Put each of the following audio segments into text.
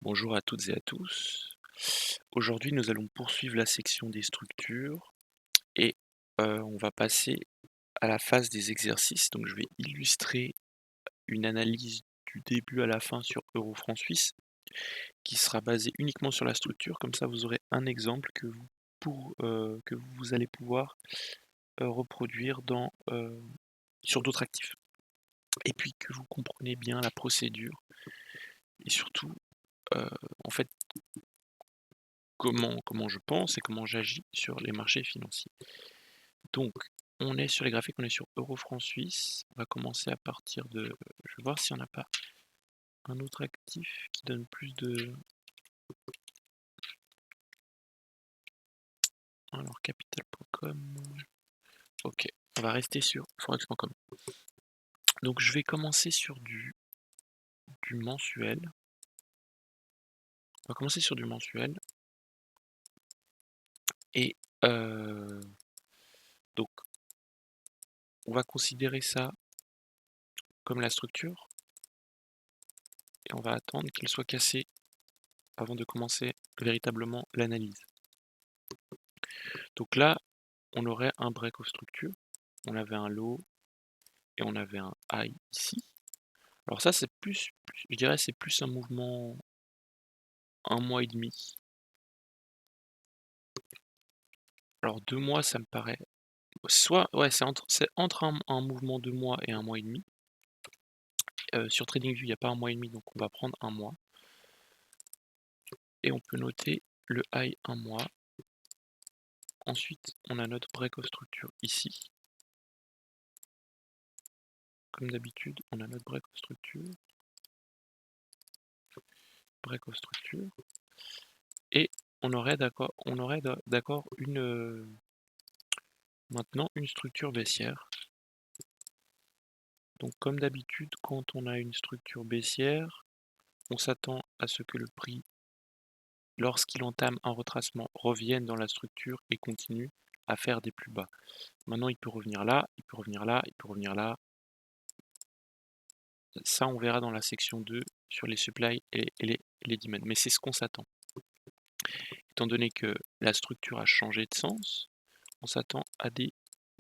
Bonjour à toutes et à tous. Aujourd'hui, nous allons poursuivre la section des structures et on va passer à la phase des exercices. Donc, je vais illustrer une analyse du début à la fin sur Euro-franc suisse qui sera basée uniquement sur la structure. Comme ça, vous aurez un exemple que vous allez pouvoir reproduire sur d'autres actifs. Et puis que vous comprenez bien la procédure et surtout, euh, en fait, comment je pense et comment j'agis sur les marchés financiers. Donc, on est sur les graphiques, on est sur euro-franc suisse. On va commencer à partir de. Je vais voir s'il n'y en a pas un autre actif qui donne plus de. Alors, capital.com. Ok, on va rester sur forex.com. Donc, je vais commencer sur du mensuel. On va commencer sur du mensuel. Et donc, on va considérer ça comme la structure. Et on va attendre qu'il soit cassé avant de commencer véritablement l'analyse. Donc là, on aurait un break of structure, on avait un low et on avait un high ici. Alors ça, je dirais, c'est plus un mouvement 1 mois et demi. Alors 2 mois, ça me paraît, ouais, c'est entre un mouvement 2 mois et 1 mois et demi. Sur TradingView, il n'y a pas 1 mois et demi, donc on va prendre 1 mois. Et on peut noter le high 1 mois. Ensuite, on a notre break of structure ici. Comme d'habitude, on a notre break of structure. Break of structure. Et on aurait d'accord maintenant une structure baissière. Donc comme d'habitude, quand on a une structure baissière, on s'attend à ce que le prix, lorsqu'il entame un retracement, revienne dans la structure et continue à faire des plus bas. Maintenant, il peut revenir là, il peut revenir là, il peut revenir là. Ça, on verra dans la section 2 sur les supply et les demand. Mais c'est ce qu'on s'attend. Étant donné que la structure a changé de sens, on s'attend à des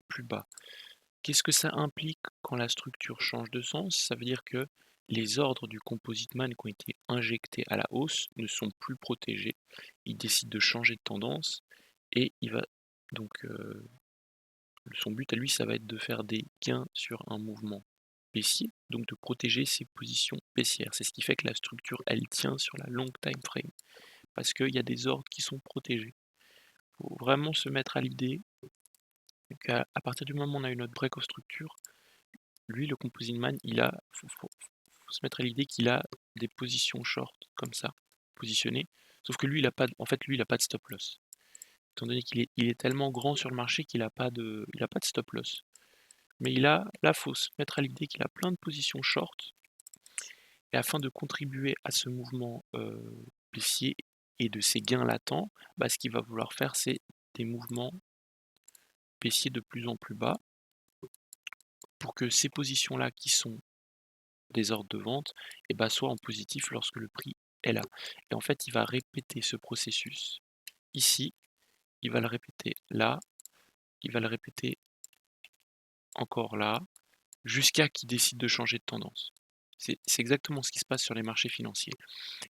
plus bas. Qu'est-ce que ça implique quand la structure change de sens? Ça veut dire que les ordres du composite man qui ont été injectés à la hausse ne sont plus protégés. Il décide de changer de tendance et il va donc son but à lui, ça va être de faire des gains sur un mouvement baissier, donc de protéger ses positions baissières. C'est ce qui fait que la structure, elle tient sur la long time frame parce qu'il y a des ordres qui sont protégés. Il faut vraiment se mettre à l'idée qu'à partir du moment où on a une autre break of structure, lui, le composite man, faut se mettre à l'idée qu'il a des positions short comme ça, positionnées. Sauf que lui, il a pas de stop loss. Étant donné qu'il est tellement grand sur le marché qu'il il a pas de stop loss. Mais là, faut se mettre à l'idée qu'il a plein de positions short. Et afin de contribuer à ce mouvement baissier et de ces gains latents, ce qu'il va vouloir faire, c'est des mouvements baissiers de plus en plus bas pour que ces positions-là qui sont des ordres de vente soient en positif lorsque le prix est là. Et en fait, il va répéter ce processus ici, il va le répéter là, il va le répéter encore là, jusqu'à qu'il décide de changer de tendance. C'est exactement ce qui se passe sur les marchés financiers.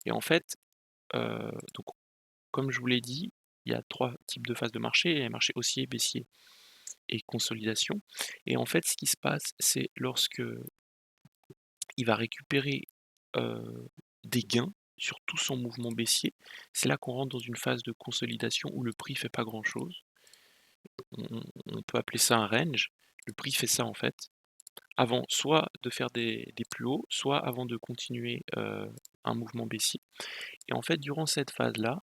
Et en fait, donc, comme je vous l'ai dit, il y a 3 types de phases de marché, il y a marché haussier, baissier et consolidation. Et en fait, ce qui se passe, c'est lorsque il va récupérer des gains sur tout son mouvement baissier, c'est là qu'on rentre dans une phase de consolidation où le prix fait pas grand-chose. On peut appeler ça un range. Le prix fait ça en fait, avant soit de faire des plus hauts, soit avant de continuer un mouvement baissier. Et en fait, durant cette phase-là,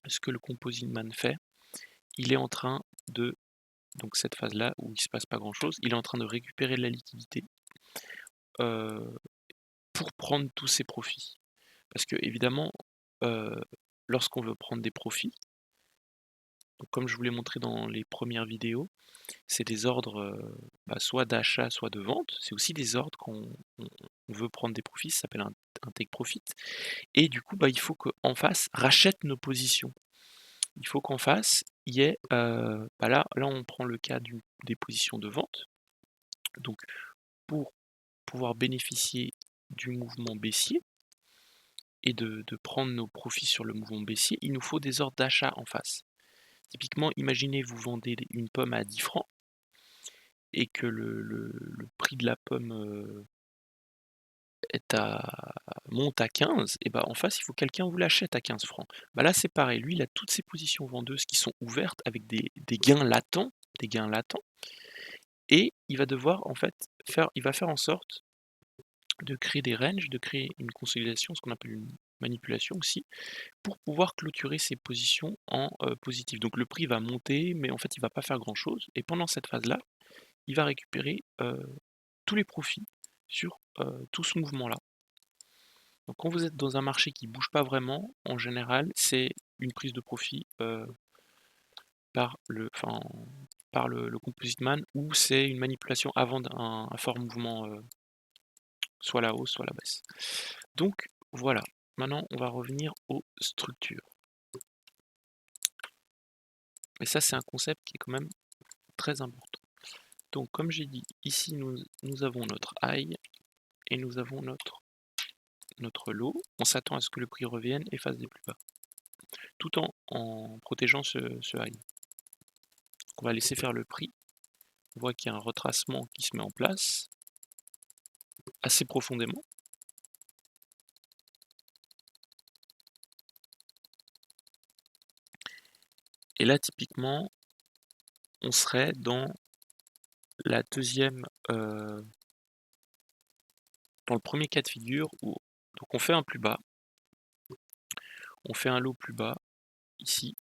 ce que le composite man fait, il est en train de, donc cette phase-là où il se passe pas grand-chose, il est en train de récupérer de la liquidité pour prendre tous ses profits. Parce que évidemment, lorsqu'on veut prendre des profits, Donc comme je vous l'ai montré dans les premières vidéos, c'est des ordres, soit d'achat, soit de vente. C'est aussi des ordres quand on veut prendre des profits, ça s'appelle un take profit et du coup, il faut qu'en face rachète nos positions. Il faut qu'en face, il y ait, là on prend le cas des positions de vente. Donc pour pouvoir bénéficier du mouvement baissier et de prendre nos profits sur le mouvement baissier, il nous faut des ordres d'achat en face. Typiquement, imaginez vous vendez une pomme à 10 francs et que le prix de la pomme, monte à 15, et en face, il faut que quelqu'un vous l'achète à 15 francs. Là, c'est pareil, lui, il a toutes ses positions vendeuses qui sont ouvertes avec des gains latents, et il va devoir en fait faire en sorte de créer des ranges, de créer une consolidation, ce qu'on appelle une manipulation aussi, pour pouvoir clôturer ses positions en positif. Donc le prix va monter, mais en fait, il va pas faire grand-chose, et pendant cette phase-là, il va récupérer tous les profits sur tout ce mouvement-là. Donc quand vous êtes dans un marché qui bouge pas vraiment, en général, c'est une prise de profit par le composite man, ou c'est une manipulation avant un fort mouvement, soit la hausse, soit la baisse. Donc voilà, maintenant on va revenir aux structures. Et ça, c'est un concept qui est quand même très important. Donc comme j'ai dit, ici nous avons notre high et nous avons notre low. On s'attend à ce que le prix revienne et fasse des plus bas, tout en protégeant ce high. On va laisser faire le prix. On voit qu'il y a un retracement qui se met en place assez profondément. Et là, typiquement, on serait dans la deuxième, dans le premier cas de figure où donc on fait un plus bas, on fait un low plus bas ici.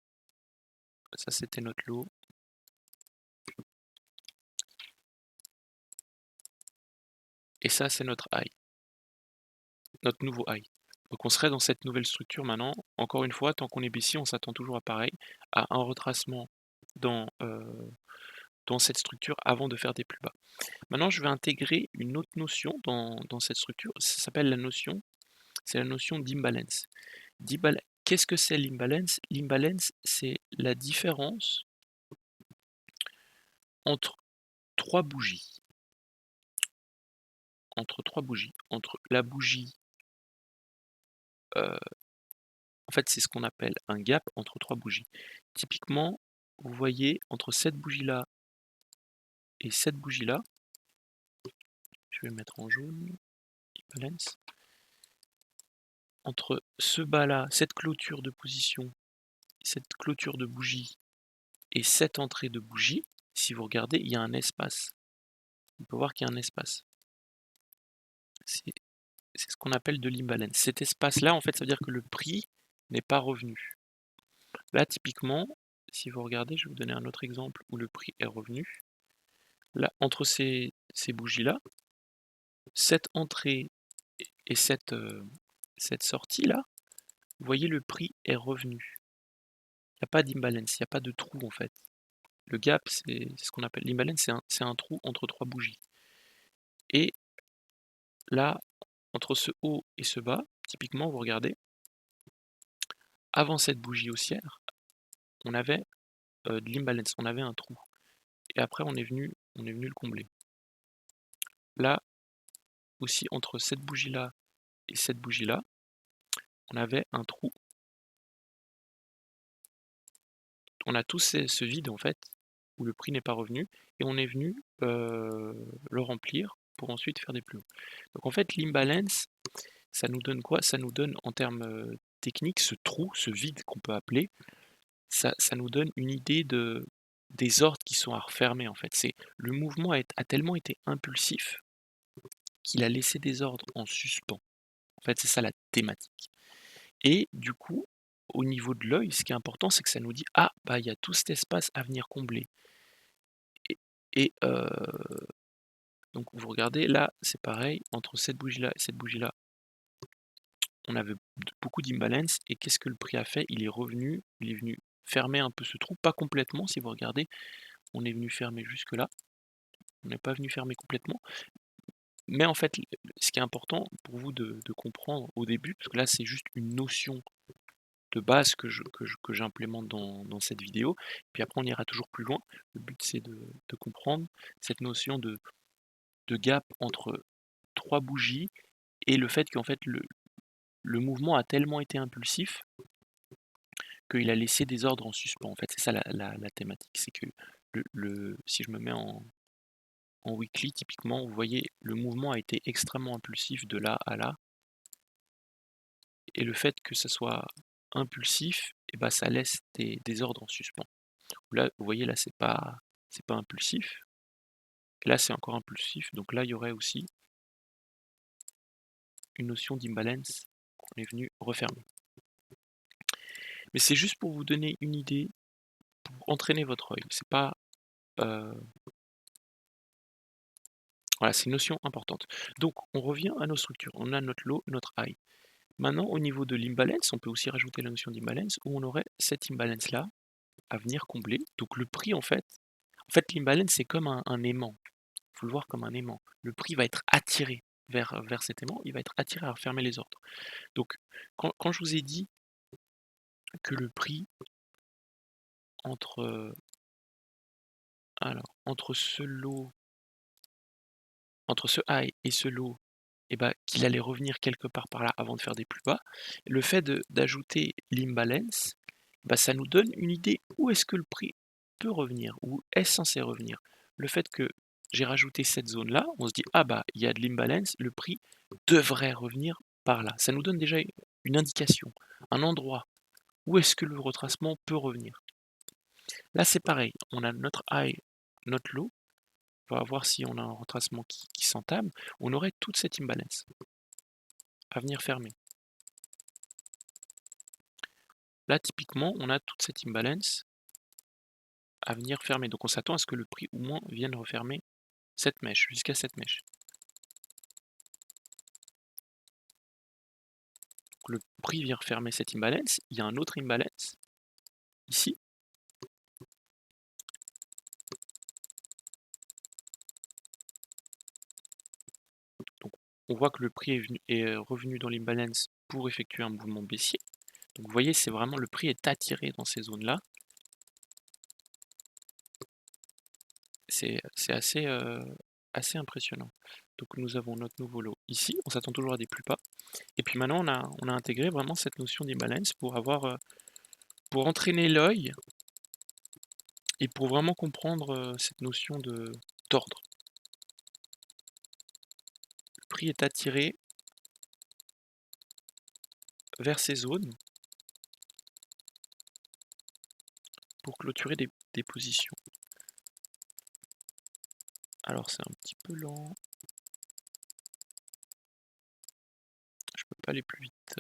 Ça, c'était notre low. Et ça, c'est notre high, notre nouveau high. Donc on serait dans cette nouvelle structure maintenant. Encore une fois, tant qu'on est baissier, on s'attend toujours à pareil, à un retracement dans cette structure avant de faire des plus bas. Maintenant, je vais intégrer une autre notion dans cette structure. Ça s'appelle c'est la notion d'imbalance. Qu'est-ce que c'est l'imbalance? L'imbalance, c'est la différence entre trois bougies. Entre la bougie, en fait, c'est ce qu'on appelle un gap entre trois bougies. Typiquement, vous voyez, entre cette bougie-là et cette bougie-là, je vais mettre en jaune, imbalance, entre ce bas-là, cette clôture de position, cette clôture de bougie et cette entrée de bougie, si vous regardez, il y a un espace. On peut voir qu'il y a un espace. C'est ce qu'on appelle de l'imbalance. Cet espace-là, en fait, ça veut dire que le prix n'est pas revenu. Là, typiquement, si vous regardez, je vais vous donner un autre exemple où le prix est revenu. Là, entre ces bougies-là, cette entrée et cette sortie-là, vous voyez, le prix est revenu. Il n'y a pas d'imbalance, il n'y a pas de trou en fait. Le gap, c'est ce qu'on appelle l'imbalance, c'est un trou entre trois bougies. Et là, entre ce haut et ce bas, typiquement, vous regardez, avant cette bougie haussière, on avait de l'imbalance, on avait un trou. Et après, on est venu le combler. Là, aussi, entre cette bougie-là et cette bougie-là, on avait un trou. On a tous ce vide, en fait, où le prix n'est pas revenu, et on est venu le remplir pour ensuite faire des plus hauts. Donc en fait, l'imbalance, ça nous donne quoi? Ça nous donne, en termes techniques, ce trou, ce vide qu'on peut appeler, ça nous donne une idée des ordres qui sont à refermer, en fait. Le mouvement a tellement été impulsif qu'il a laissé des ordres en suspens. En fait, c'est ça la thématique. Et du coup, au niveau de l'œil, ce qui est important, c'est que ça nous dit: «Ah, il y a tout cet espace à venir combler». Et donc vous regardez, là, c'est pareil, entre cette bougie-là et cette bougie-là, on avait beaucoup d'imbalance, et qu'est-ce que le prix a fait? Il est venu fermer un peu ce trou, pas complètement, si vous regardez, on est venu fermer jusque là, on n'est pas venu fermer complètement. Mais en fait, ce qui est important pour vous de comprendre au début, parce que là c'est juste une notion de base que j'implémente dans cette vidéo, puis après on ira toujours plus loin. Le but c'est de comprendre cette notion de gap entre 3 bougies et le fait qu'en fait le mouvement a tellement été impulsif qu'il a laissé des ordres en suspens. En fait, c'est ça la thématique. C'est que si je me mets en weekly, typiquement, vous voyez, le mouvement a été extrêmement impulsif de là à là. Et le fait que ça soit impulsif, et ben, ça laisse des ordres en suspens. Là, vous voyez, là, c'est pas impulsif. Là, c'est encore impulsif. Donc là, il y aurait aussi une notion d'imbalance qu'on est venu refermer. Mais c'est juste pour vous donner une idée, pour entraîner votre œil. C'est pas voilà, c'est une notion importante. Donc, on revient à nos structures. On a notre low, notre high. Maintenant, au niveau de l'imbalance, on peut aussi rajouter la notion d'imbalance où on aurait cette imbalance-là à venir combler. Donc, le prix, en fait l'imbalance, c'est comme un aimant. Il faut le voir comme un aimant. Le prix va être attiré vers cet aimant, il va être attiré à refermer les ordres. Donc, quand je vous ai dit que le prix entre, entre ce lot, entre ce high et ce low, et bah, qu'il allait revenir quelque part par là avant de faire des plus bas, le fait d'ajouter l'imbalance, bah, ça nous donne une idée où est-ce que le prix peut revenir, où est censé revenir. Le fait que j'ai rajouté cette zone-là, on se dit, ah bah, il y a de l'imbalance, le prix devrait revenir par là. Ça nous donne déjà une indication, un endroit, où est-ce que le retracement peut revenir. Là, c'est pareil, on a notre high, notre low, on va voir si on a un retracement qui s'entame, on aurait toute cette imbalance à venir fermer. Là, typiquement, on a toute cette imbalance à venir fermer. Donc on s'attend à ce que le prix au moins vienne refermer cette mèche, jusqu'à cette mèche. Donc le prix vient refermer cette imbalance. Il y a un autre imbalance, ici. Donc on voit que le prix est revenu dans l'imbalance pour effectuer un mouvement baissier. Donc vous voyez, c'est vraiment le prix est attiré dans ces zones-là. C'est assez impressionnant. Donc nous avons notre nouveau lot ici, on s'attend toujours à des plus bas. Et puis maintenant on a intégré vraiment cette notion d'imbalance pour pour entraîner l'œil et pour vraiment comprendre cette notion d'ordre. Le prix est attiré vers ces zones pour clôturer des positions. Alors c'est un petit peu lent. Je peux pas aller plus vite.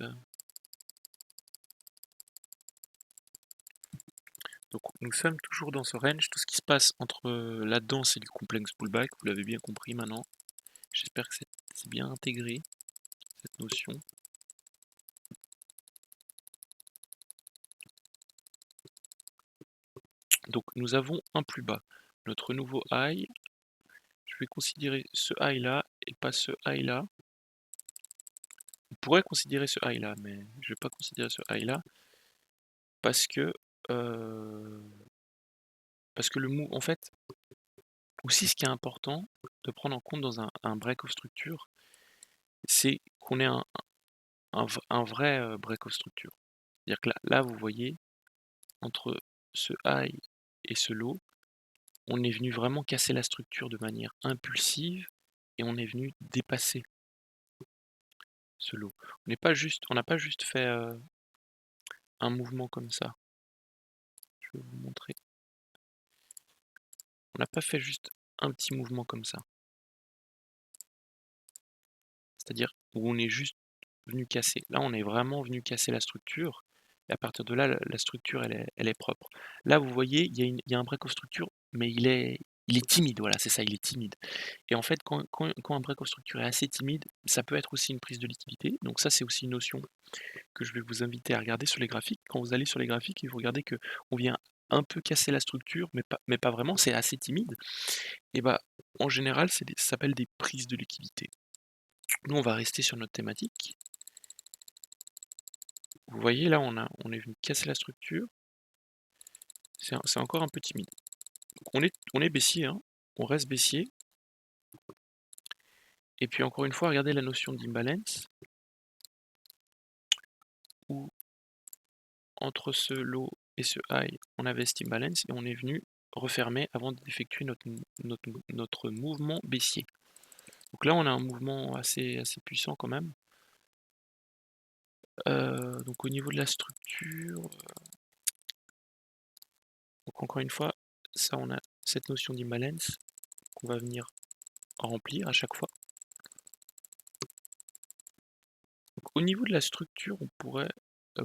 Donc nous sommes toujours dans ce range. Tout ce qui se passe entre là-dedans, c'est du complex pullback. Vous l'avez bien compris maintenant. J'espère que c'est bien intégré, cette notion. Donc nous avons un plus bas. Notre nouveau high, je vais considérer ce high là et pas ce high là. On pourrait considérer ce high là, mais je vais pas considérer ce high là parce que le move, en fait, aussi ce qui est important de prendre en compte dans un break of structure, c'est qu'on ait un vrai break of structure. C'est-à-dire que là, vous voyez, entre ce high et ce low, on est venu vraiment casser la structure de manière impulsive et on est venu dépasser ce low. On n'a pas juste fait un mouvement comme ça. Je vais vous montrer. On n'a pas fait juste un petit mouvement comme ça. C'est-à-dire où on est juste venu casser. Là, on est vraiment venu casser la structure. Et à partir de là, la structure, elle est propre. Là, vous voyez, il y a un break of structure, mais Il est timide, voilà, c'est ça, il est timide. Et en fait, quand un break-off structuré est assez timide, ça peut être aussi une prise de liquidité. Donc ça, c'est aussi une notion que je vais vous inviter à regarder sur les graphiques. Quand vous allez sur les graphiques et vous regardez que on vient un peu casser la structure, mais pas vraiment, c'est assez timide. Et bah, en général, ça s'appelle des prises de liquidité. Nous, on va rester sur notre thématique. Vous voyez, là, on est venu casser la structure. C'est encore un peu timide. Donc on est baissier, hein. On reste baissier. Et puis encore une fois, regardez la notion d'imbalance, où entre ce low et ce high, on avait cet imbalance et on est venu refermer avant d'effectuer notre mouvement baissier. Donc là, on a un mouvement assez puissant quand même. Donc au niveau de la structure, donc encore une fois, ça on a cette notion d'imbalance qu'on va venir remplir à chaque fois. Donc, au niveau de la structure, on pourrait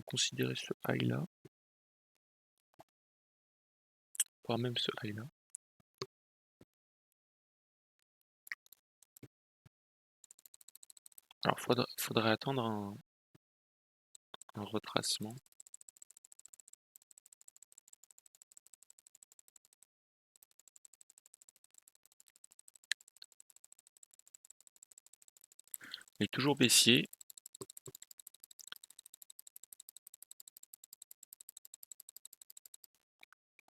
considérer ce high là, voire même ce high là. Alors faudrait attendre un retracement. Il est toujours baissier.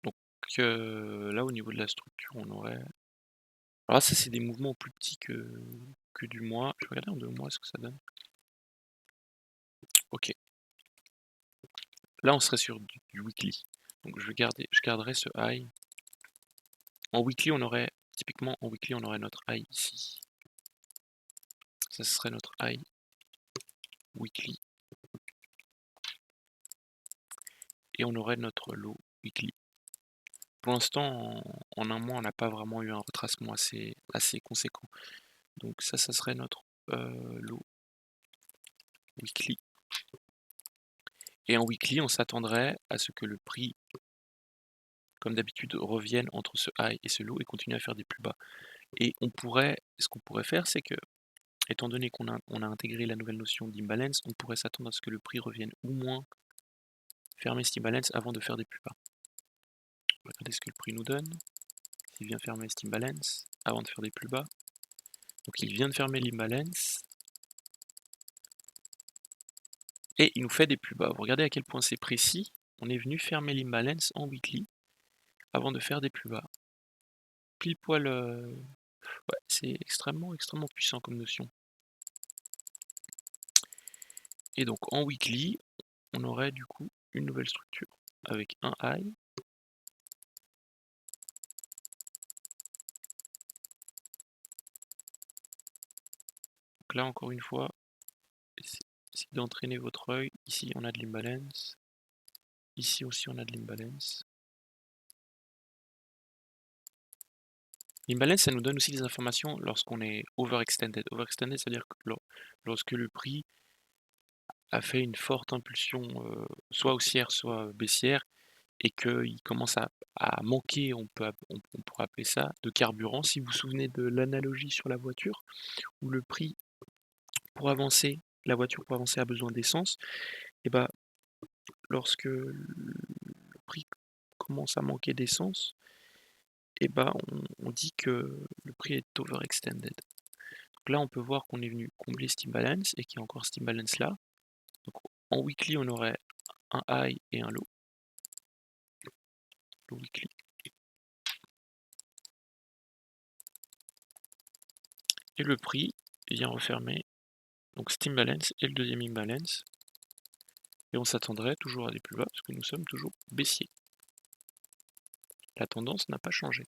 Donc là, au niveau de la structure, on aurait... Alors là, ça, c'est des mouvements plus petits que du mois. Je vais regarder en 2 mois ce que ça donne. Ok. Là, on serait sur du weekly. Donc je garderai ce high. En weekly, typiquement, en weekly, on aurait notre high ici. Ça serait notre high weekly. Et on aurait notre low weekly. Pour l'instant, en un mois, on n'a pas vraiment eu un retracement assez conséquent. Donc ça serait notre low weekly. Et en weekly, on s'attendrait à ce que le prix, comme d'habitude, revienne entre ce high et ce low et continue à faire des plus bas. Et ce qu'on pourrait faire, c'est que, étant donné qu'on a intégré la nouvelle notion d'imbalance, on pourrait s'attendre à ce que le prix revienne au moins fermer cet imbalance avant de faire des plus bas. Regardez ce que le prix nous donne. Il vient fermer cet imbalance avant de faire des plus bas. Donc il vient de fermer l'imbalance. Et il nous fait des plus bas. Vous regardez à quel point c'est précis. On est venu fermer l'imbalance en weekly avant de faire des plus bas. Pile poil. Ouais, c'est extrêmement puissant comme notion. Et donc en weekly, on aurait du coup une nouvelle structure avec un high. Donc là encore une fois, essayez d'entraîner votre œil. Ici on a de l'imbalance. Ici aussi on a de l'imbalance. L'imbalance, ça nous donne aussi des informations lorsqu'on est overextended. Overextended, c'est-à-dire que lorsque le prix a fait une forte impulsion, soit haussière, soit baissière, et qu'il commence à manquer, on pourrait appeler ça, de carburant. Si vous vous souvenez de l'analogie sur la voiture, où le prix, pour avancer, la voiture pour avancer a besoin d'essence, et bah, lorsque le prix commence à manquer d'essence, et bah, on dit que le prix est overextended. Donc là, on peut voir qu'on est venu combler cet imbalance et qu'il y a encore cet imbalance là. Donc en weekly, on aurait un high et un low. Low weekly. Et le prix vient refermer donc cet imbalance et le deuxième imbalance. Et on s'attendrait toujours à des plus bas parce que nous sommes toujours baissiers. La tendance n'a pas changé.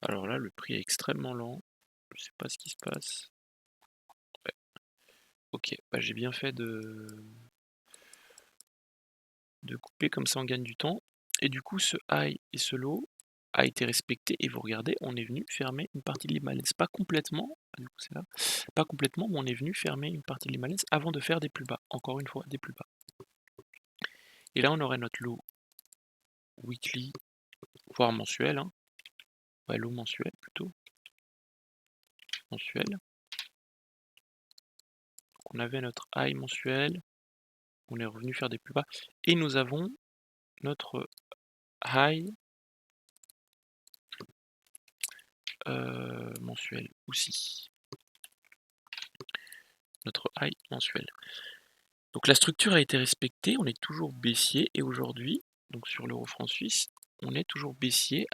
Alors là, le prix est extrêmement lent. Je sais pas ce qui se passe. Ouais. Ok, bah j'ai bien fait de couper, comme ça on gagne du temps. Et du coup, ce high et ce low a été respecté et vous regardez, on est venu fermer une partie de l'imbalance. Pas complètement, du coup c'est là, pas complètement, mais on est venu fermer une partie de l'imbalance avant de faire des plus bas. Encore une fois, des plus bas. Et là, on aurait notre low weekly, voire mensuel, hein. Ouais, low mensuel plutôt. Mensuel. Donc on avait notre high mensuel, on est revenu faire des plus bas. Et nous avons notre high mensuel aussi. Notre high mensuel. Donc la structure a été respectée, on est toujours baissier et aujourd'hui, donc sur l'euro franc suisse, on est toujours baissier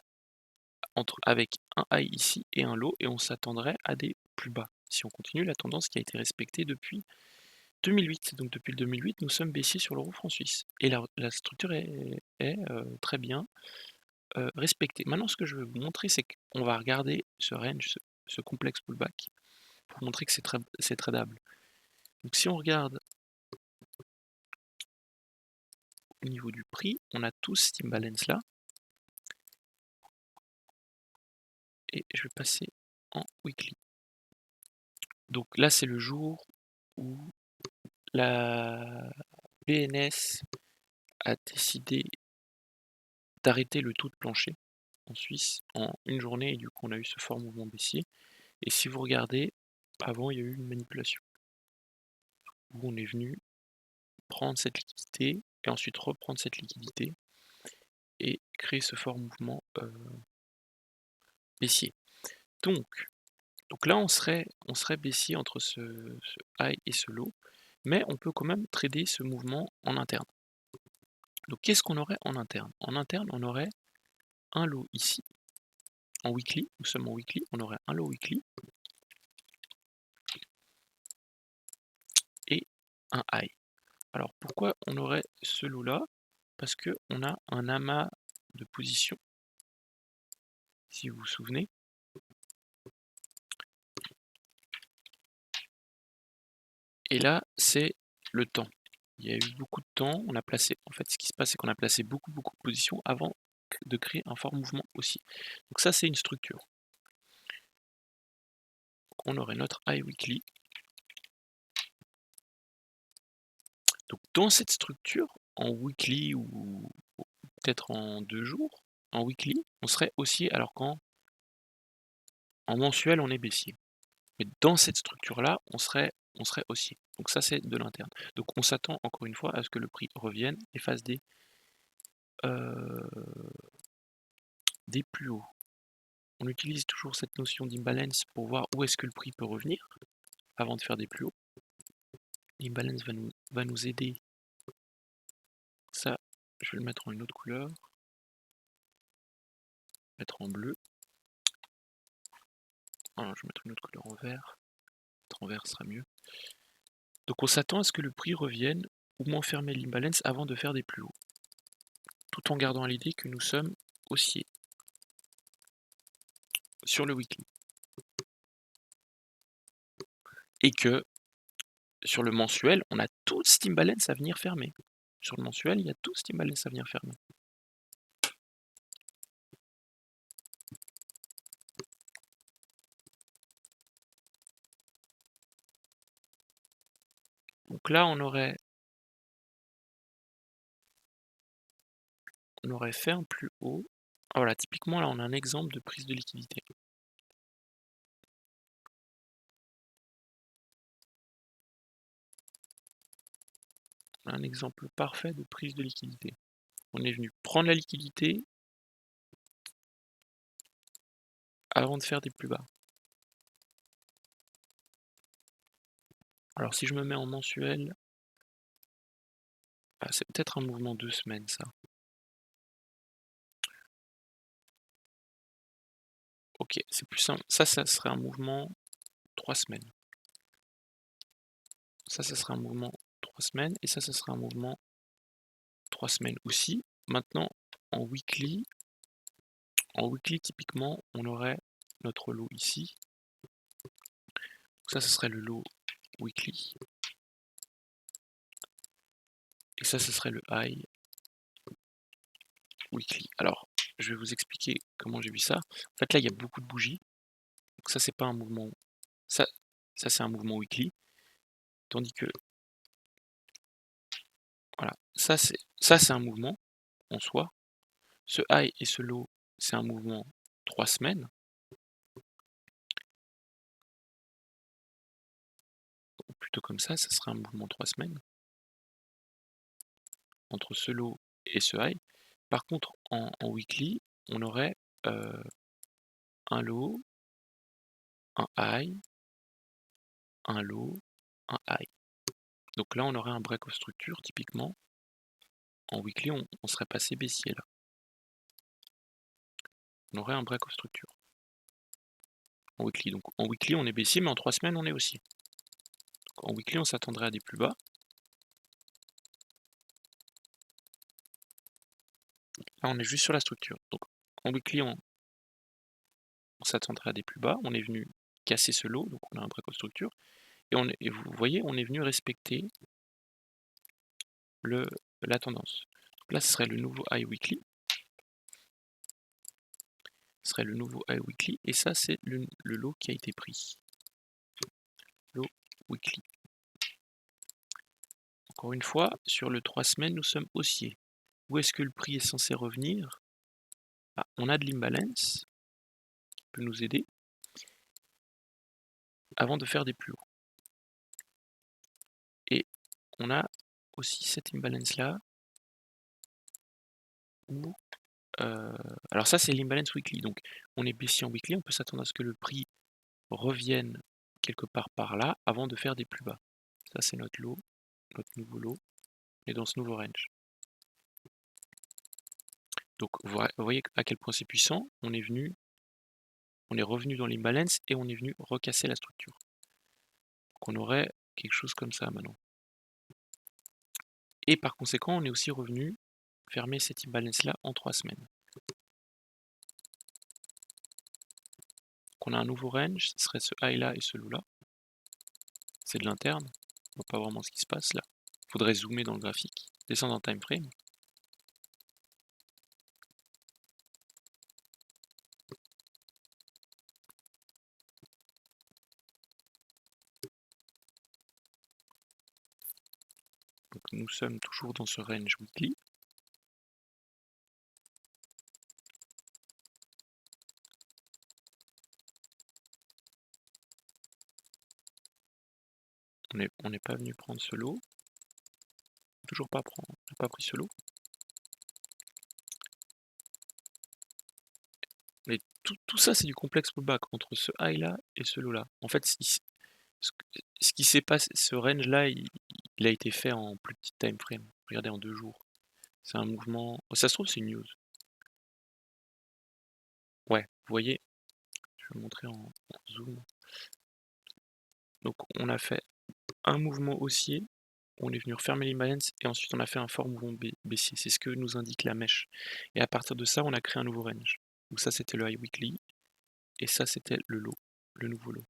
avec un high ici et un low et on s'attendrait à des plus bas. Si on continue la tendance qui a été respectée depuis 2008. Donc depuis le 2008, nous sommes baissiers sur l'euro franc suisse. Et la structure est très bien respectée. Maintenant, ce que je veux vous montrer, c'est qu'on va regarder ce range, ce complexe pullback, pour montrer que c'est tradable. Donc si on regarde au niveau du prix, on a tout cet imbalance là. Et je vais passer en weekly. Donc là, c'est le jour où la BNS a décidé d'arrêter le taux de plancher en Suisse en une journée et du coup on a eu ce fort mouvement baissier. Et si vous regardez, avant il y a eu une manipulation où on est venu prendre cette liquidité et ensuite reprendre cette liquidité et créer ce fort mouvement baissier. Donc là on serait baissier entre ce high et ce low, mais on peut quand même trader ce mouvement en interne. Donc qu'est-ce qu'on aurait en interne? En interne, on aurait un low ici, en weekly, nous sommes en weekly, on aurait un low weekly et un high. Alors pourquoi on aurait ce low là? Parce qu'on a un amas de positions, si vous vous souvenez. Et là, c'est le temps. Il y a eu beaucoup de temps, on a placé, en fait ce qui se passe c'est qu'on a placé beaucoup de positions avant de créer un fort mouvement aussi. Donc ça c'est une structure. On aurait notre high weekly. Donc dans cette structure, en weekly ou peut-être en 2 jours, en weekly, on serait haussier alors qu'en mensuel on est baissier. Mais dans cette structure-là, on serait haussier. Donc ça c'est de l'interne. Donc on s'attend encore une fois à ce que le prix revienne et fasse des plus hauts. On utilise toujours cette notion d'imbalance pour voir où est-ce que le prix peut revenir avant de faire des plus hauts. L'imbalance va nous aider. Ça, je vais le mettre en une autre couleur. Mettre en bleu. Alors, je vais mettre une autre couleur en vert. Mettre en vert sera mieux. Donc on s'attend à ce que le prix revienne ou moins fermer l'imbalance avant de faire des plus hauts. Tout en gardant à l'idée que nous sommes haussiers sur le weekly. Et que sur le mensuel, on a tout cet imbalance à venir fermer. Sur le mensuel, il y a tout cet imbalance à venir fermer. Donc là, on aurait fait un plus haut. Ah, voilà, typiquement là, on a un exemple de prise de liquidité. On a un exemple parfait de prise de liquidité. On est venu prendre la liquidité avant de faire des plus bas. Alors si je me mets en mensuel, c'est peut-être un mouvement 2 semaines ça. Ok, c'est plus simple. Ça serait un mouvement 3 semaines. Ça serait un mouvement 3 semaines. Et ça serait un mouvement 3 semaines aussi. Maintenant, en weekly, typiquement, on aurait notre lot ici. Donc ça, ce serait le lot weekly. Et ça, ce serait le high weekly. Alors, je vais vous expliquer comment j'ai vu ça. En fait, là, il y a beaucoup de bougies. Donc ça, c'est pas un mouvement. Ça, ça c'est un mouvement weekly. Tandis que, voilà, ça, c'est un mouvement en soi. Ce high et ce low, c'est un mouvement 3 semaines. Ou plutôt comme ça serait un mouvement 3 semaines. Entre ce low et ce high. Par contre, en weekly, on aurait un low, un high, un low, un high. Donc là, on aurait un break of structure, typiquement. En weekly, on serait passé baissier là. On aurait un break of structure. En weekly. Donc en weekly, on est baissier, mais en 3 semaines, on est haussier. Donc, en weekly, on s'attendrait à des plus bas. Là, on est juste sur la structure. Donc en weekly, on s'attendrait à des plus bas. On est venu casser ce lot, donc on a un break of structure. Et vous voyez, on est venu respecter la tendance. Donc là, ce serait le nouveau high weekly. Ce serait le nouveau high weekly. Et ça, c'est le lot qui a été pris. Low weekly. Encore une fois, sur le 3 semaines, nous sommes haussiers. Où est-ce que le prix est censé revenir? On a de l'imbalance qui peut nous aider avant de faire des plus hauts. Et on a aussi cette imbalance là où alors ça c'est l'imbalance weekly, donc on est baissier en weekly, on peut s'attendre à ce que le prix revienne quelque part par là avant de faire des plus bas. Ça c'est notre lot, notre nouveau lot, et dans ce nouveau range. Donc vous voyez à quel point c'est puissant, on est revenu dans l'imbalance et on est venu recasser la structure. Donc on aurait quelque chose comme ça maintenant. Et par conséquent, on est aussi revenu fermer cette imbalance là en 3 semaines. Donc on a un nouveau range, ce serait ce high là et ce low là. C'est de l'interne, on voit pas vraiment ce qui se passe là. Il faudrait zoomer dans le graphique, descendre en time frame. Donc nous sommes toujours dans ce range weekly. On n'est pas venu prendre ce lot. Toujours pas prendre, on n'a pas pris ce lot. Mais tout ça c'est du complexe pullback entre ce high là et ce low là. En fait, ce qui s'est passé, ce range là, il a été fait en plus petit time frame. Regardez, en 2 jours. C'est un mouvement. Ça se trouve, c'est une news. Ouais, vous voyez, je vais montrer en zoom. Donc on a fait un mouvement haussier, on est venu refermer l'imbalance et ensuite on a fait un fort mouvement baissier. C'est ce que nous indique la mèche. Et à partir de ça, on a créé un nouveau range. Donc ça c'était le high weekly et ça c'était le low, le nouveau low.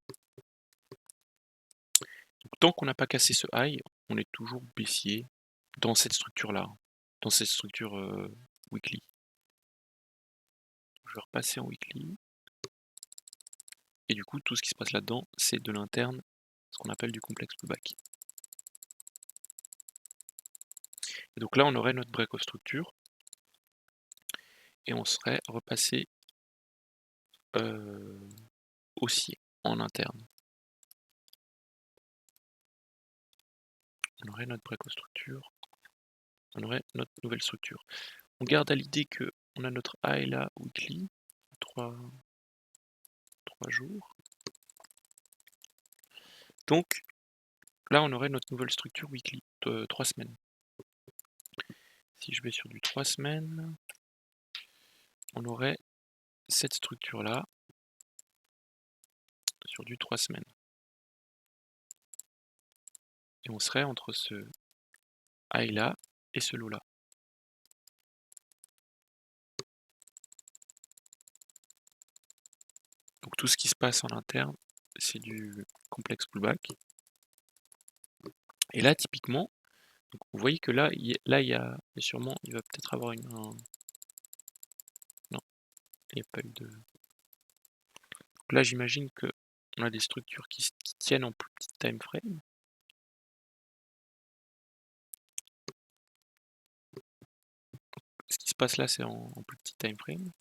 Donc tant qu'on n'a pas cassé ce high, on est toujours baissier dans cette structure-là, dans cette structure weekly. Je vais repasser en weekly. Et du coup, tout ce qui se passe là-dedans, c'est de l'interne, ce qu'on appelle du complexe pullback. Et donc là, on aurait notre break of structure. Et on serait repassé haussier en interne. On aurait notre break of structure. On aurait notre nouvelle structure. On garde à l'idée que on a notre high là, weekly, 3 jours. Donc là, on aurait notre nouvelle structure weekly, 3 semaines. Si je vais sur du 3 semaines, on aurait cette structure-là sur du 3 semaines. Et on serait entre ce high là et ce low là. Donc tout ce qui se passe en interne, c'est du complexe pullback. Et là, typiquement, donc vous voyez que là, il va peut-être avoir il n'y a pas eu de... Donc là, j'imagine que on a des structures qui tiennent en plus petit time frame. Ce qui se passe là, c'est en plus petit time frame.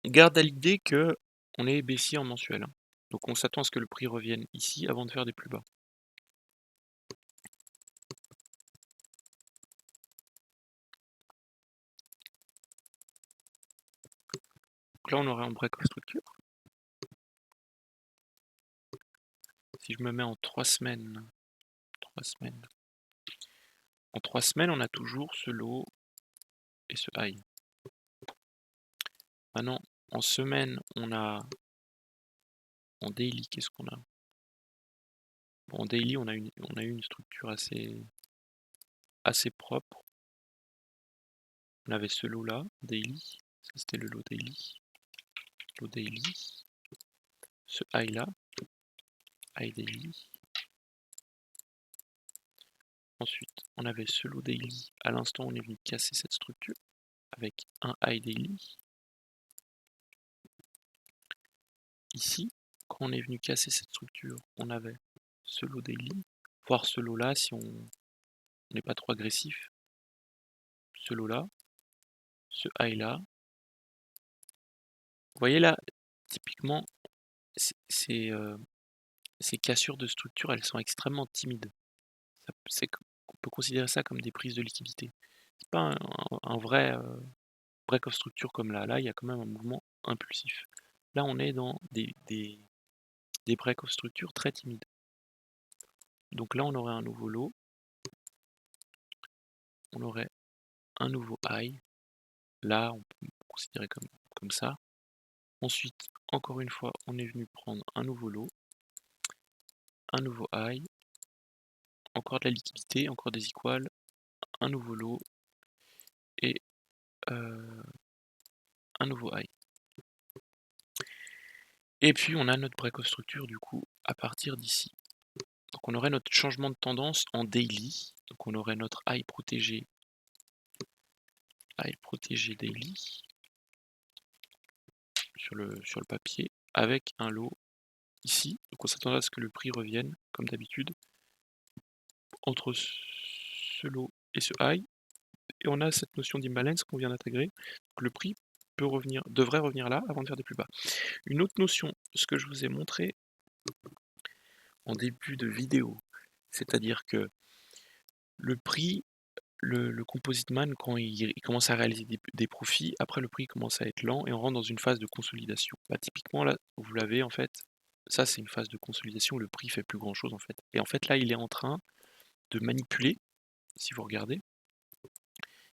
On garde à l'idée que on est baissier en mensuel, hein. Donc on s'attend à ce que le prix revienne ici avant de faire des plus bas. Donc là, on aurait un break of structure. Si je me mets en 3 semaines, en 3 semaines, on a toujours ce low et ce high. Maintenant, en semaine, on a en daily, qu'est-ce qu'on a? Bon, en daily, on a eu une structure assez propre. On avait ce lot là, daily, ça c'était le lot daily, ce high là, high daily. Ensuite, on avait ce lot daily, à l'instant on est venu casser cette structure avec un high daily. Ici, quand on est venu casser cette structure, on avait ce lot daily, voire ce lot là si on n'est pas trop agressif, ce lot là, ce high là. Vous voyez là, typiquement, ces cassures de structure, elles sont extrêmement timides. On peut considérer ça comme des prises de liquidité. C'est pas un vrai break of structure comme là. Là, il y a quand même un mouvement impulsif. Là, on est dans des break of structure très timides. Donc là, on aurait un nouveau low. On aurait un nouveau high. Là, on peut considérer comme ça. Ensuite, encore une fois, on est venu prendre un nouveau low, un nouveau high, encore de la liquidité, encore des equals, un nouveau low et un nouveau high. Et puis on a notre break of structure du coup à partir d'ici. Donc on aurait notre changement de tendance en daily. Donc on aurait notre high protégé daily sur le papier avec un low ici. Donc on s'attendrait à ce que le prix revienne comme d'habitude entre ce low et ce high. Et on a cette notion d'imbalance qu'on vient d'intégrer. Donc le prix devrait revenir là avant de faire des plus bas. Une autre notion, ce que je vous ai montré en début de vidéo, c'est-à-dire que le prix, le composite man, quand il commence à réaliser des profits, après le prix commence à être lent et on rentre dans une phase de consolidation. Bah, typiquement là, vous l'avez en fait, ça c'est une phase de consolidation où le prix fait plus grand chose en fait. Et en fait là, il est en train de manipuler, si vous regardez,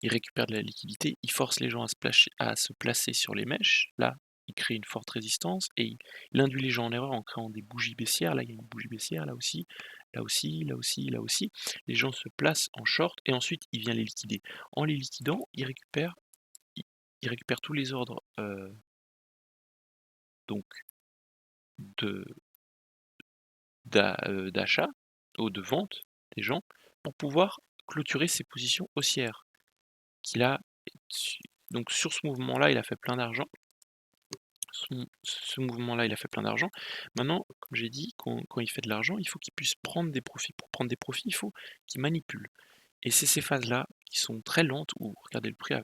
il récupère de la liquidité, il force les gens à se placer sur les mèches, là il crée une forte résistance et il induit les gens en erreur en créant des bougies baissières, là il y a une bougie baissière, là aussi, là aussi, là aussi, là aussi. Les gens se placent en short et ensuite il vient les liquider. En les liquidant, il récupère tous les ordres donc d'achat ou de vente des gens pour pouvoir clôturer ses positions haussières qu'il a. Donc sur ce mouvement-là, il a fait plein d'argent. Ce mouvement-là, il a fait plein d'argent. Maintenant, comme j'ai dit, quand il fait de l'argent, il faut qu'il puisse prendre des profits. Pour prendre des profits, il faut qu'il manipule. Et c'est ces phases-là qui sont très lentes, où, regardez le prix,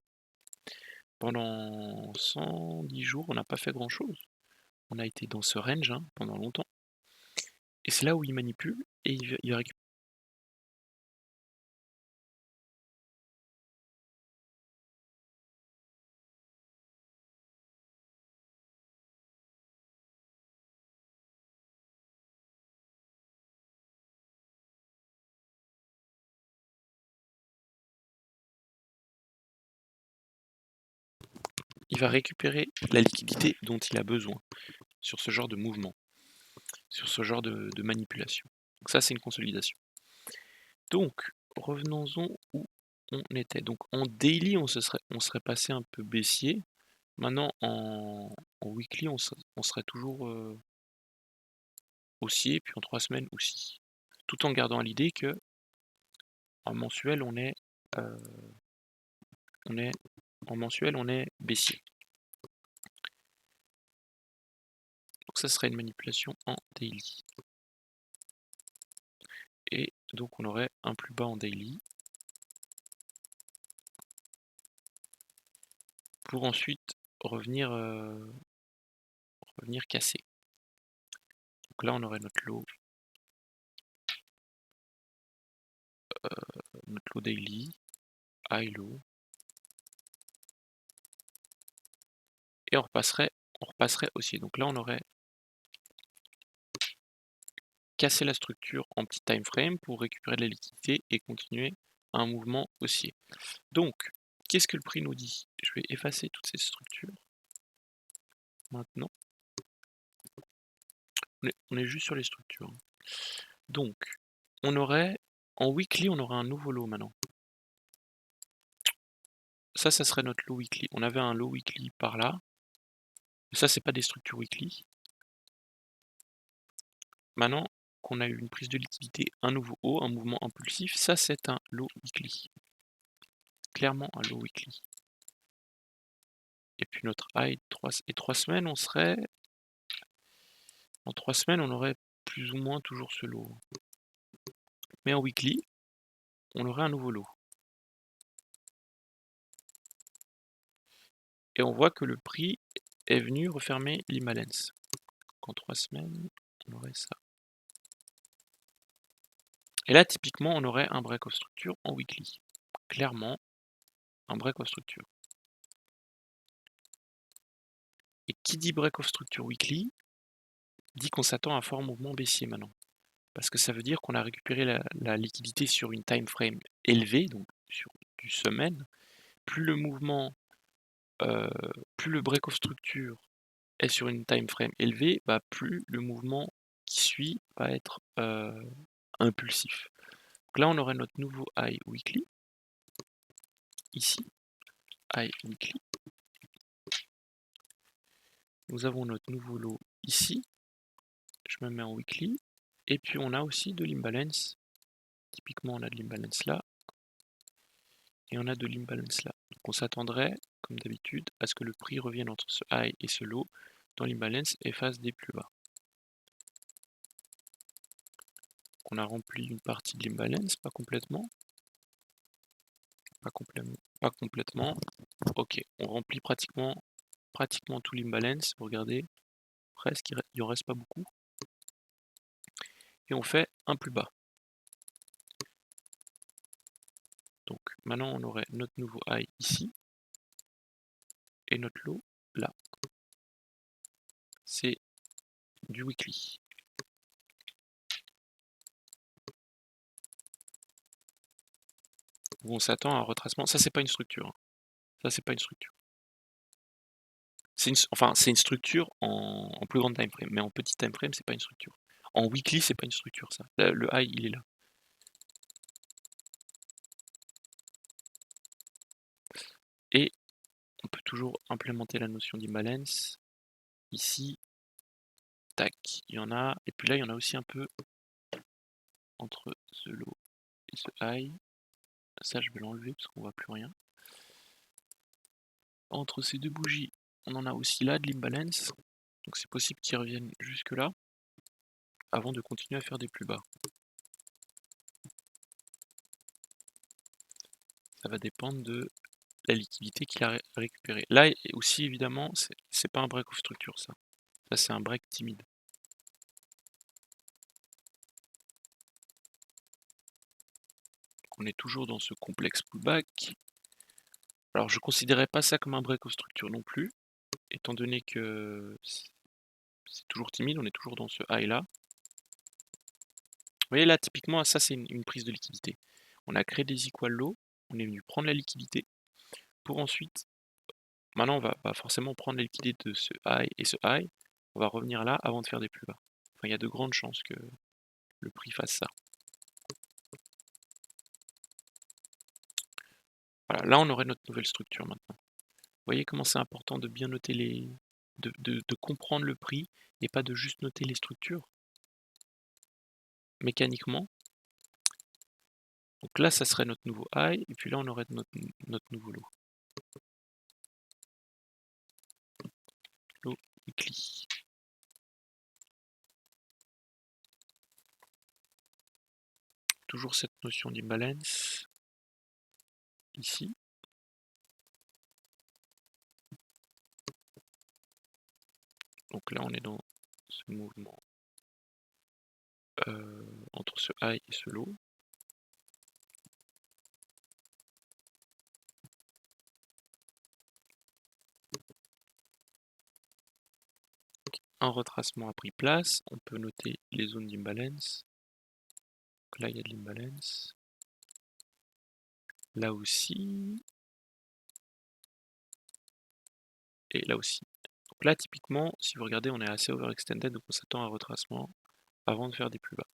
pendant 110 jours, on n'a pas fait grand-chose. On a été dans ce range hein, pendant longtemps. Et c'est là où il manipule, et il va récupérer. Il va récupérer la liquidité dont il a besoin sur ce genre de mouvement, sur ce genre de manipulation. Donc ça, c'est une consolidation. Donc, revenons-en où on était. Donc en daily, on serait passé un peu baissier. Maintenant, en weekly, on serait toujours haussier, puis en 3 semaines aussi. Tout en gardant à l'idée que en mensuel, on est en mensuel, on est baissier. Donc ça serait une manipulation en daily. Et donc on aurait un plus bas en daily. Pour ensuite revenir casser. Donc là on aurait notre lot daily, high low, et on repasserait haussier. Donc là on aurait cassé la structure en petit time frame pour récupérer de la liquidité et continuer un mouvement haussier. Donc qu'est-ce que le prix nous dit? Je vais effacer toutes ces structures maintenant. On est juste sur les structures. Donc on aurait en weekly, on aurait un nouveau lot maintenant. Ça serait notre low weekly. On avait un low weekly par là. Ça, c'est pas des structures weekly. Maintenant qu'on a eu une prise de liquidité, un nouveau haut, un mouvement impulsif, ça c'est un low weekly. Clairement un low weekly. Et puis notre high, 3 semaines, on serait... En 3 semaines, on aurait plus ou moins toujours ce lot. Mais en weekly, on aurait un nouveau lot. Et on voit que le prix est venu refermer l'imbalance. Donc en 3 semaines, on aurait ça. Et là, typiquement, on aurait un break of structure en weekly. Clairement, un break of structure. Et qui dit break of structure weekly, dit qu'on s'attend à un fort mouvement baissier maintenant. Parce que ça veut dire qu'on a récupéré la liquidité sur une time frame élevée, donc sur du semaine. Plus le mouvement, plus le break of structure est sur une time frame élevée, bah, plus le mouvement qui suit va être impulsif. Donc là, on aurait notre nouveau high weekly, ici, high weekly. Nous avons notre nouveau low ici, je me mets en weekly, et puis on a aussi de l'imbalance. Typiquement, on a de l'imbalance là, et on a de l'imbalance là. Donc on s'attendrait, comme d'habitude, à ce que le prix revienne entre ce high et ce low dans l'imbalance et fasse des plus bas. On a rempli une partie de l'imbalance, pas complètement. Pas complètement. Ok, on remplit pratiquement tout l'imbalance. Vous regardez, presque, il en reste pas beaucoup. Et on fait un plus bas. Donc maintenant on aurait notre nouveau high ici et notre low là. C'est du weekly. Où on s'attend à un retracement. Ça c'est pas une structure. Ça c'est pas une structure. C'est une structure en plus grande time frame, mais en petit time frame c'est pas une structure. En weekly c'est pas une structure ça. Là, le high il est là. Et on peut toujours implémenter la notion d'imbalance. Ici, tac, il y en a. Et puis là, il y en a aussi un peu entre ce low et ce high. Ça, je vais l'enlever parce qu'on voit plus rien. Entre ces deux bougies, on en a aussi là de l'imbalance. Donc c'est possible qu'ils reviennent jusque là avant de continuer à faire des plus bas. Ça va dépendre de la liquidité qu'il a récupérée. Là aussi, évidemment, c'est pas un break of structure, ça. Ça, c'est un break timide. Donc on est toujours dans ce complexe pullback. Alors, je considérais pas ça comme un break of structure non plus, étant donné que c'est toujours timide, on est toujours dans ce high là. Vous voyez là, typiquement, ça c'est une prise de liquidité. On a créé des equal low, on est venu prendre la liquidité pour ensuite, maintenant on va forcément prendre la liquidité de ce high et ce high, on va revenir là avant de faire des plus bas. Enfin, il y a de grandes chances que le prix fasse ça. Voilà, là on aurait notre nouvelle structure maintenant. Vous voyez comment c'est important de bien noter de comprendre le prix et pas de juste noter les structures mécaniquement. Donc là, ça serait notre nouveau high, et puis là, on aurait notre nouveau low. weekly. Toujours cette notion d'imbalance ici. Donc là, on est dans ce mouvement entre ce high et ce low. Un retracement a pris place. On peut noter les zones d'imbalance. Là, il y a de l'imbalance. Là aussi. Et là aussi. Donc là, typiquement, si vous regardez, on est assez overextended, donc on s'attend à un retracement avant de faire des plus bas.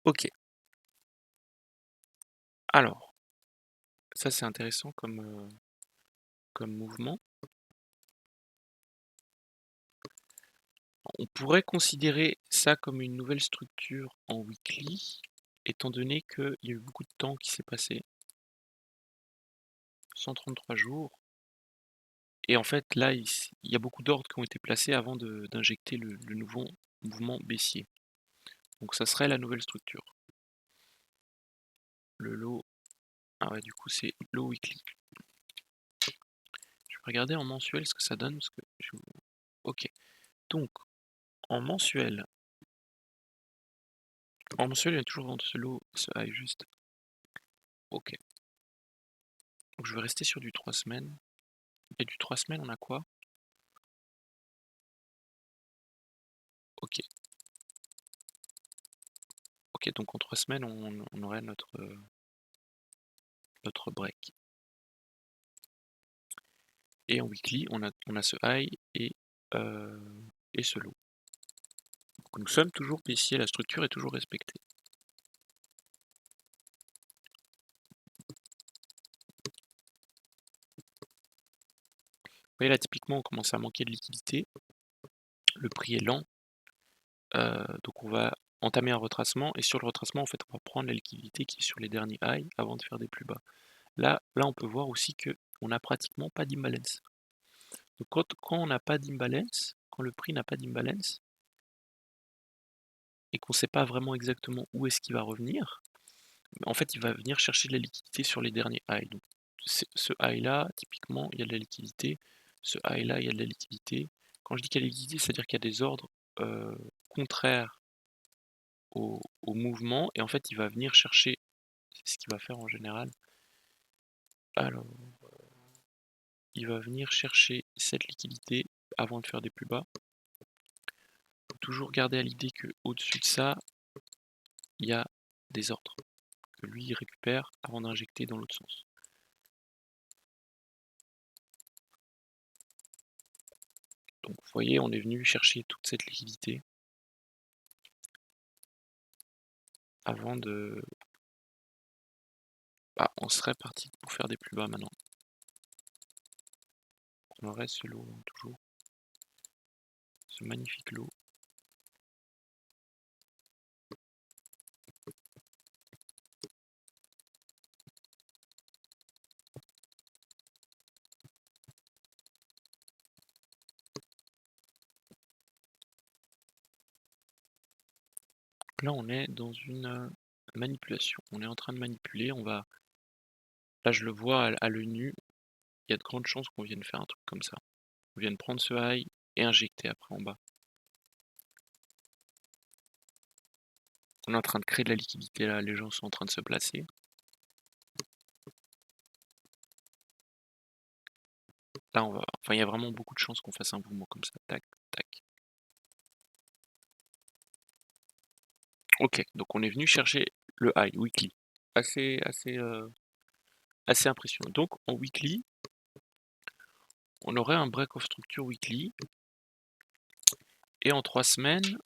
Ok. Alors, ça c'est intéressant comme mouvement. On pourrait considérer ça comme une nouvelle structure en weekly, étant donné qu'il y a eu beaucoup de temps qui s'est passé. 133 jours. Et en fait, là, il y a beaucoup d'ordres qui ont été placés avant d'injecter le nouveau mouvement baissier. Donc ça serait la nouvelle structure. Le low. Ah ouais, du coup, c'est low weekly. Je vais regarder en mensuel ce que ça donne. Parce que ok. Donc, en mensuel, il y a toujours entre ce low et ce high juste. Ok. Donc je vais rester sur du 3 semaines. Et du 3 semaines, on a quoi? Ok. Ok, donc en 3 semaines, on aurait notre break. Et en weekly, on a ce high et ce low. Donc nous sommes toujours baissiers, la structure est toujours respectée. Vous voyez là, typiquement, on commence à manquer de liquidité. Le prix est lent. Donc on va entamer un retracement. Et sur le retracement, en fait, on va prendre la liquidité qui est sur les derniers highs avant de faire des plus bas. Là on peut voir aussi qu'on n'a pratiquement pas d'imbalance. Donc quand on n'a pas d'imbalance, quand le prix n'a pas d'imbalance, et qu'on ne sait pas vraiment exactement où est-ce qu'il va revenir, en fait, il va venir chercher de la liquidité sur les derniers highs. Donc, ce high-là, typiquement, il y a de la liquidité. Ce high-là, il y a de la liquidité. Quand je dis qu'il y a de la liquidité, c'est-à-dire qu'il y a des ordres contraires au mouvement. Et en fait, il va venir chercher, c'est ce qu'il va faire en général. Alors, il va venir chercher cette liquidité avant de faire des plus bas. Faut toujours garder à l'idée qu'au-dessus de ça, il y a des ordres que lui il récupère avant d'injecter dans l'autre sens. Donc vous voyez, on est venu chercher toute cette liquidité avant de... Bah, on serait parti pour faire des plus bas maintenant. On aurait ce lot, hein, toujours. Ce magnifique lot. Là, on est dans une manipulation. On est en train de manipuler. Là, je le vois à l'œil nu. Il y a de grandes chances qu'on vienne faire un truc comme ça. On vienne prendre ce high et injecter après en bas. On est en train de créer de la liquidité là. Les gens sont en train de se placer. Là, enfin, il y a vraiment beaucoup de chances qu'on fasse un mouvement comme ça. Tac, tac. Ok, donc on est venu chercher le high weekly. Assez impressionnant. Donc en weekly, on aurait un break of structure weekly. Et en 3 semaines,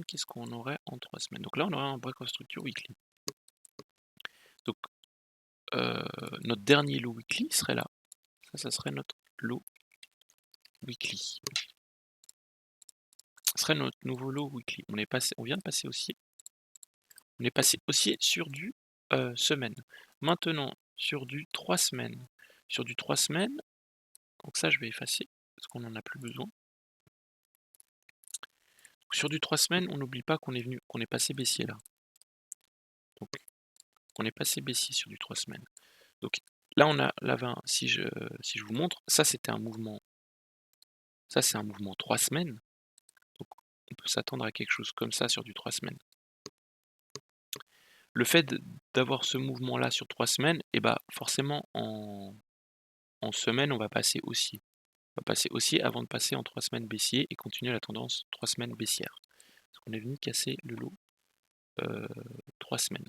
qu'est-ce qu'on aurait en 3 semaines? Donc là, on aurait un break of structure weekly. Donc notre dernier low weekly serait là. Ça serait notre low weekly. Ce serait notre nouveau lot weekly. On vient de passer haussier. On est passé haussier sur du semaine. Maintenant, sur du 3 semaines. Sur du 3 semaines, donc ça je vais effacer parce qu'on n'en a plus besoin. Sur du 3 semaines, on n'oublie pas qu'on est passé baissier là. Donc on est passé baissier sur du 3 semaines. Donc là on a la 20, si je vous montre, ça c'était un mouvement. Ça c'est un mouvement 3 semaines. Donc on peut s'attendre à quelque chose comme ça sur du 3 semaines. Le fait d'avoir ce mouvement-là sur 3 semaines, et bah forcément en semaine, on va passer haussier. On va passer haussier avant de passer en 3 semaines baissier et continuer la tendance 3 semaines baissière. Parce qu'on est venu casser le lot 3 semaines.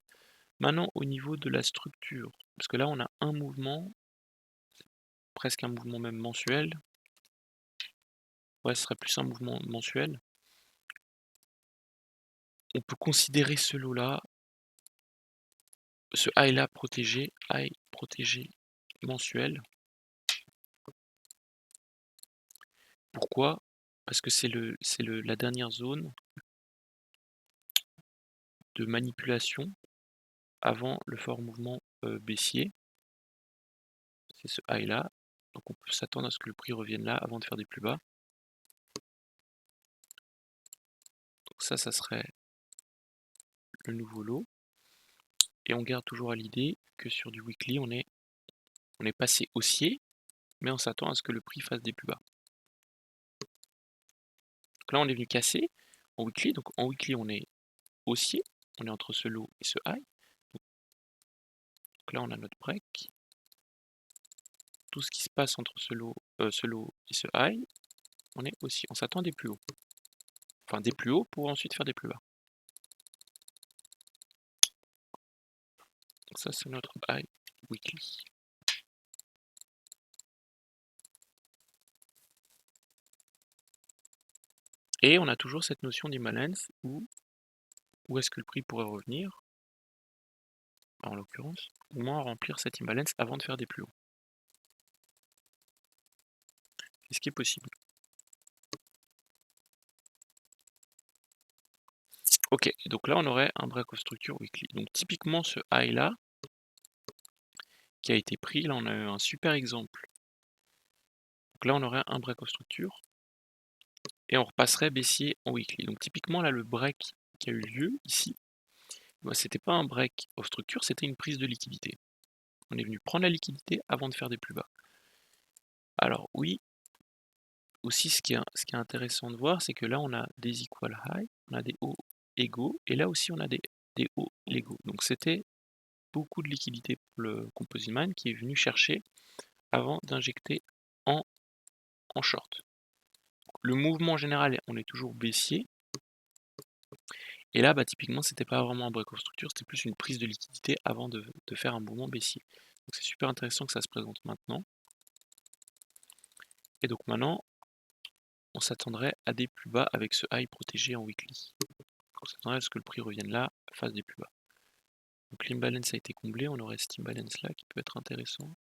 Maintenant, au niveau de la structure, parce que là, on a un mouvement, presque un mouvement même mensuel. Ouais, ce serait plus un mouvement mensuel. On peut considérer ce lot-là, ce high-là protégé, mensuel. Pourquoi? Parce que c'est la dernière zone de manipulation avant le fort mouvement baissier. C'est ce high là, donc on peut s'attendre à ce que le prix revienne là avant de faire des plus bas. Donc ça serait le nouveau lot. Et on garde toujours à l'idée que sur du weekly, on est passé haussier, mais on s'attend à ce que le prix fasse des plus bas. Donc là, on est venu casser en weekly. Donc en weekly, on est haussier, on est entre ce low et ce high. Donc là, on a notre break. Tout ce qui se passe entre ce low et ce high, on est haussier. On s'attend des plus hauts. Enfin, des plus hauts pour ensuite faire des plus bas. Donc ça, c'est notre high weekly. Et on a toujours cette notion d'imbalance où est-ce que le prix pourrait revenir, en l'occurrence, au moins remplir cette imbalance avant de faire des plus hauts. C'est ce qui est possible. Ok, donc là on aurait un break of structure weekly. Donc typiquement ce high là, qui a été pris, là on a eu un super exemple. Donc là on aurait un break of structure, et on repasserait baissier en weekly. Donc typiquement là le break qui a eu lieu ici, c'était pas un break of structure, c'était une prise de liquidité. On est venu prendre la liquidité avant de faire des plus bas. Alors oui, aussi ce qui est intéressant de voir, c'est que là on a des equal high, on a des hauts égaux, et là aussi on a des hauts égaux. Donc c'était beaucoup de liquidité pour le Composite Mine qui est venu chercher avant d'injecter en short. Le mouvement général, on est toujours baissier. Et là, typiquement, c'était pas vraiment un break of structure, c'était plus une prise de liquidité avant de faire un mouvement baissier. Donc c'est super intéressant que ça se présente maintenant. Et donc maintenant, on s'attendrait à des plus bas avec ce high protégé en weekly. On s'attendrait à ce que le prix revienne là, fasse des plus bas. Donc l'imbalance a été comblé, on aurait cet imbalance là qui peut être intéressant.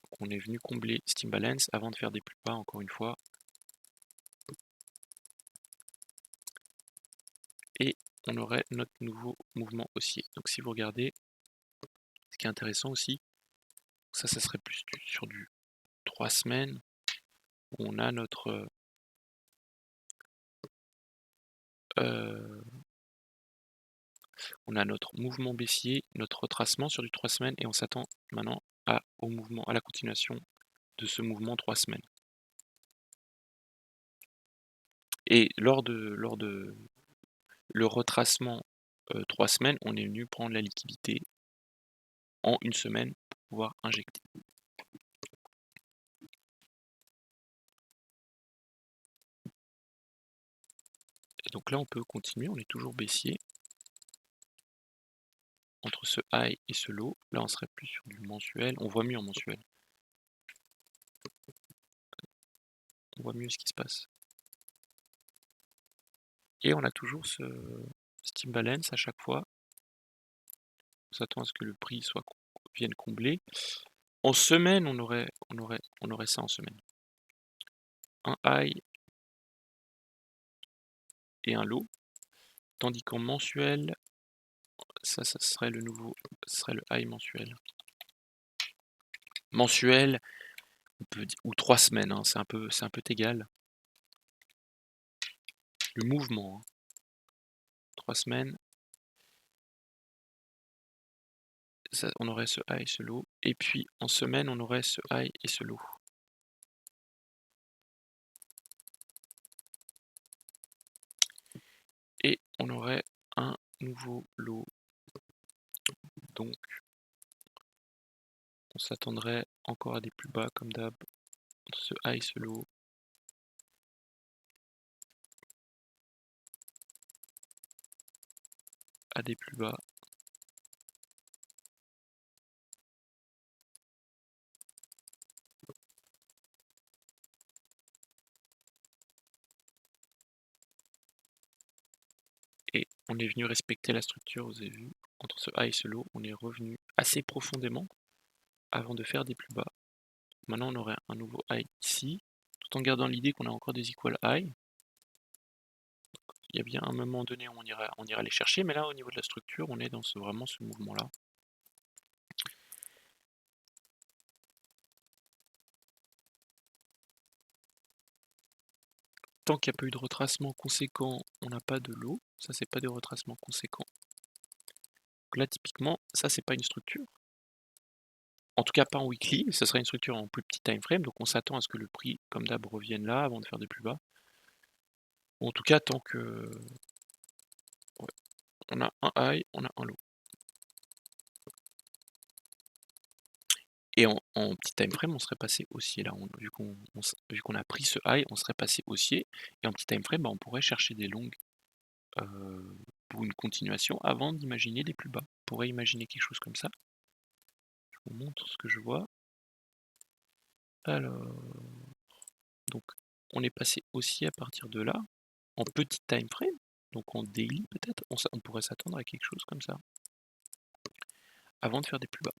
Donc on est venu combler cet imbalance avant de faire des plus bas encore une fois. Et on aurait notre nouveau mouvement haussier. Donc si vous regardez, ce qui est intéressant aussi, ça serait plus sur du 3 semaines, où on a notre mouvement baissier, notre retracement sur du 3 semaines, et on s'attend maintenant à la continuation de ce mouvement 3 semaines. Et lors de le retracement 3 semaines, on est venu prendre la liquidité en une semaine pour pouvoir injecter. Et donc là, on peut continuer, on est toujours baissier. Entre ce high et ce low, là on serait plus sur du mensuel, on voit mieux en mensuel. On voit mieux ce qui se passe. Et on a toujours cet imbalance à chaque fois. On s'attend à ce que le prix vienne combler. En semaine, on aurait ça en semaine. Un high et un low, tandis qu'en mensuel, ça serait le nouveau, ça serait le high mensuel. Mensuel, on peut dire, ou 3 semaines, hein, c'est un peu égal. Le mouvement, hein. 3 semaines, on aurait ce high, ce low, et puis en semaine, on aurait ce high et ce low. Et on aurait un nouveau low. Donc, on s'attendrait encore à des plus bas comme d'hab, entre ce high, ce low. À des plus bas. Et on est venu respecter la structure, vous avez vu, entre ce high et ce low, on est revenu assez profondément avant de faire des plus bas. Maintenant, on aurait un nouveau high ici, tout en gardant l'idée qu'on a encore des equal high. Il y a bien un moment donné où on ira les chercher, mais là, au niveau de la structure, on est dans vraiment ce mouvement-là. Tant qu'il n'y a pas eu de retracement conséquent, on n'a pas de low. Ça, c'est pas des retracements conséquents. Donc là, typiquement, ça, c'est pas une structure. En tout cas, pas en weekly. Ça sera une structure en plus petit time frame. Donc on s'attend à ce que le prix, comme d'hab, revienne là avant de faire des plus bas. Ou en tout cas, tant que on a un high, on a un low. Et en petit time frame, on serait passé haussier là. Vu qu'on a pris ce high, on serait passé haussier. Et en petit time frame, bah, on pourrait chercher des longues pour une continuation avant d'imaginer des plus bas. On pourrait imaginer quelque chose comme ça. Je vous montre ce que je vois. Alors, donc on est passé haussier à partir de là, en petit time frame, donc en daily peut-être, on pourrait s'attendre à quelque chose comme ça, avant de faire des plus bas.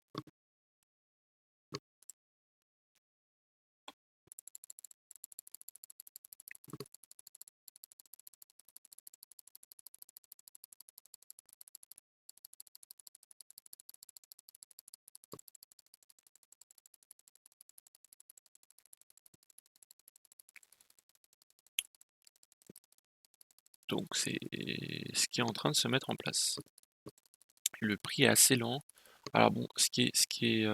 Donc c'est ce qui est en train de se mettre en place. Le prix est assez lent. Alors bon, ce qui est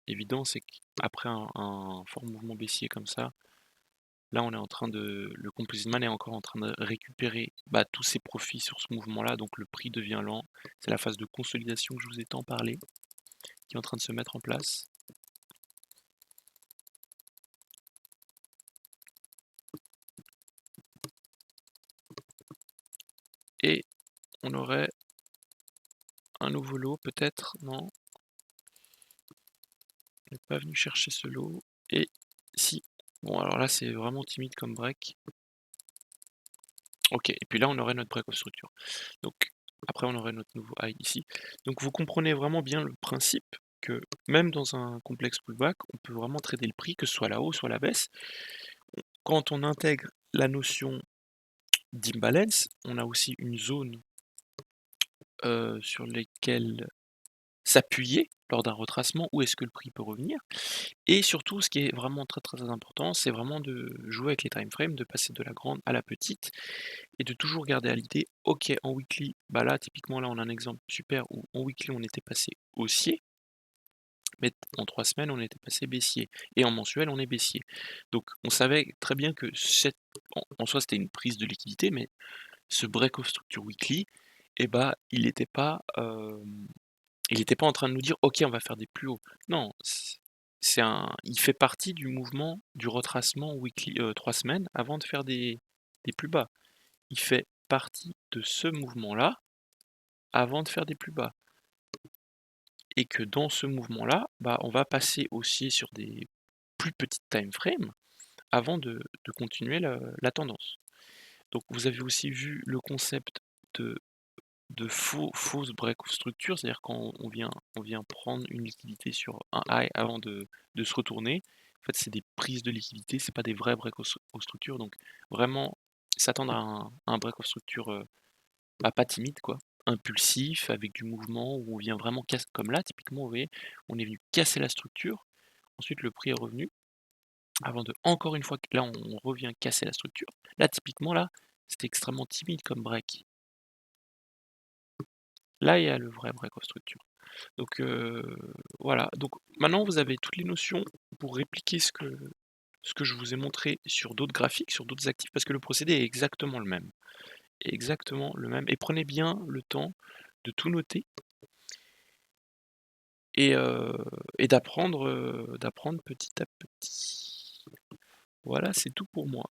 évident, c'est qu'après un fort mouvement baissier comme ça, là on est en train de. Le Composite Man est encore en train de récupérer tous ses profits sur ce mouvement-là, donc le prix devient lent. C'est la phase de consolidation que je vous ai tant parlé, qui est en train de se mettre en place. Et on aurait un nouveau lot peut-être, non? On n'est pas venu chercher ce lot. Et si. Bon alors là c'est vraiment timide comme break. Ok, et puis là on aurait notre break of structure. Donc après on aurait notre nouveau high ici. Donc vous comprenez vraiment bien le principe que même dans un complexe pullback, on peut vraiment trader le prix, que ce soit la hausse soit la baisse. Quand on intègre la notion d'imbalance, on a aussi une zone sur laquelle s'appuyer lors d'un retracement, où est-ce que le prix peut revenir. Et surtout, ce qui est vraiment très très important, c'est vraiment de jouer avec les time frames, de passer de la grande à la petite, et de toujours garder à l'idée, ok, en weekly, là typiquement là on a un exemple super où en weekly on était passé haussier, mais en 3 semaines on était passé baissier, et en mensuel on est baissier. Donc on savait très bien que en soi c'était une prise de liquidité, mais ce break of structure weekly, il n'était pas en train de nous dire ok on va faire des plus hauts. Non, il fait partie du mouvement du retracement weekly 3 semaines avant de faire des plus bas. Il fait partie de ce mouvement-là avant de faire des plus bas. Et que dans ce mouvement-là, on va passer aussi sur des plus petites time frames avant de continuer la tendance. Donc vous avez aussi vu le concept de fausses break of structure, c'est-à-dire quand on vient prendre une liquidité sur un high avant de se retourner. En fait, c'est des prises de liquidité, c'est pas des vrais break of structure, donc vraiment s'attendre à un break of structure, bah, pas timide quoi, impulsif avec du mouvement où on vient vraiment casser comme là typiquement vous voyez, on est venu casser la structure, ensuite le prix est revenu, avant de encore une fois là on revient casser la structure. Là typiquement là, c'était extrêmement timide comme break. Là, il y a le vrai break of structure. Donc voilà, donc maintenant vous avez toutes les notions pour répliquer ce que je vous ai montré sur d'autres graphiques, sur d'autres actifs, parce que le procédé est exactement le même. Exactement le même et prenez bien le temps de tout noter et heu d'apprendre petit à petit. Voilà, c'est tout pour moi.